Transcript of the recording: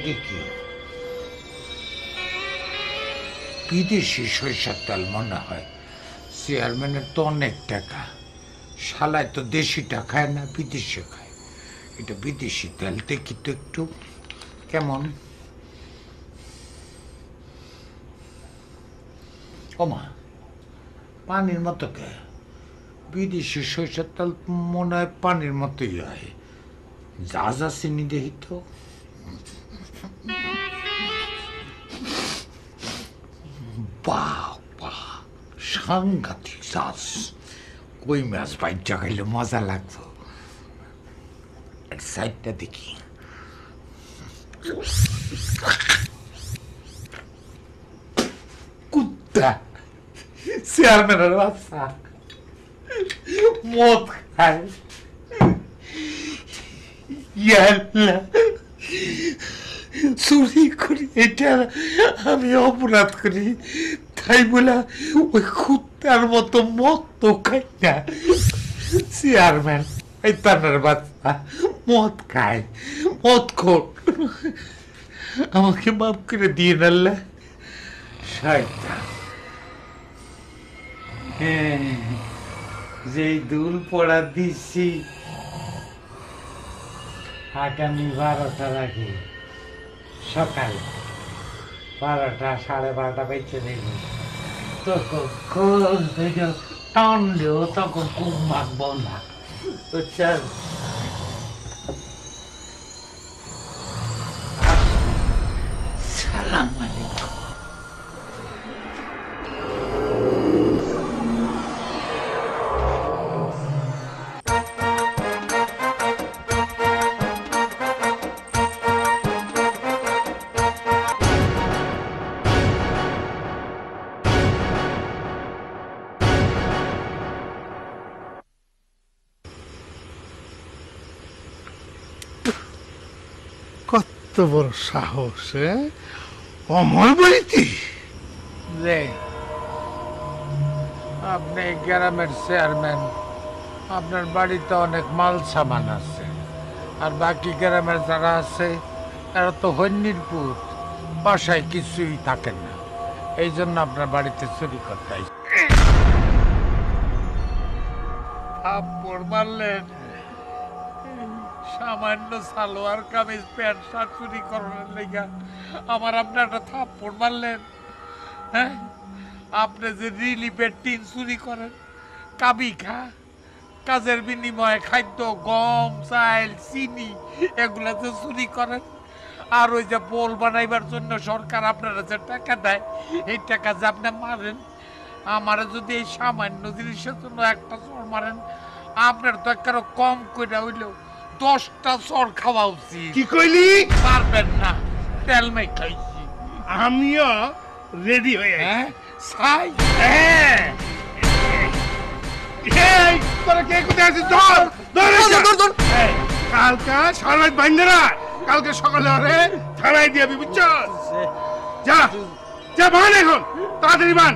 লাগে কি বিদেশি সরিষার তেল মনে হয়। চেয়ারম্যানের তো অনেক টাকা, শালায় তো দেশিটা খায় না, বিদেশি খায়। এটা বিদেশি তেল দেখি তো একটু কেমন। ওমা, পানির মতো কে? বিদেশি সরিষার তেল মনে হয় পানির মতোই হয়। যা যা চিনি দেখি তো। বাহ বাহ, সাংঘাতিক চাষ। কই মাছ বাইচা খাইলে মজা লাগতো। সাইডটা দেখি। কুত্তা, চেয়ারম্যানের বাচ্চা মদ খায়। চুরি করি, এটা আমি অপরাধ করি, তাই বলে ওই কুত্তার মতো মদ তো খাই না। চেয়ারম্যান এই তার বাচ্চা মদ খায়, মদ খোর। আমাকে মাফ করে দিয়ে নালে শয়তান। যেই দুল পড়া দিচ্ছি আগামী 12টার আগে সকাল 12টা 12:30 বেঁচে নেব, তখন টানলেও তখন খুব মাখব না। বুঝছেন? সালাম আলাইকুম। কত বড় সাহস! অমর বাড়িতে যে আপনি গ্রামের চেয়ারম্যান, আপনার বাড়িতে অনেক মাল সামান আছে, আর বাকি গ্রামের যারা আছে এরা তো হন্যির পুত, বাসায় কিছুই থাকে না। এই জন্য আপনার বাড়িতে চুরি করতে আইছে। থাপ্পড় মারলেন, সামান্য সালোয়ার কামিজ প্যান্ট শার্ট চুরি করার লেগা আমার আপনি একটা থাপ্পড় মারলেন। হ্যাঁ, আপনি যে রিলিফের টিন চুরি করেন, কাবি খা কাজের বিনিময়ে খাদ্য, গম, চাল, চিনি এগুলা যে চুরি করেন, আর ওই যে পোল বানাইবার জন্য সরকার আপনারা যে টাকা দেয়, এই টাকা যে আপনি মারেন, আমারে যদি এই সামান্য জিনিসের জন্য একটা চোর মারেন, আপনার তো একটা কম করে হইলেও 10টা চোর খাওয়া উচিত। কি কইলি? পারবেন না, তেল মেয়ে খাইছি। আমিও রেডি হয়ে হ্যাঁ সাই, কালকা সারা বাইন্দেরা, কালকে সকালে ওরে থানায় দিয়াবি, বুঝছ? যা যা, বান এখন তাড়াতাড়ি বান।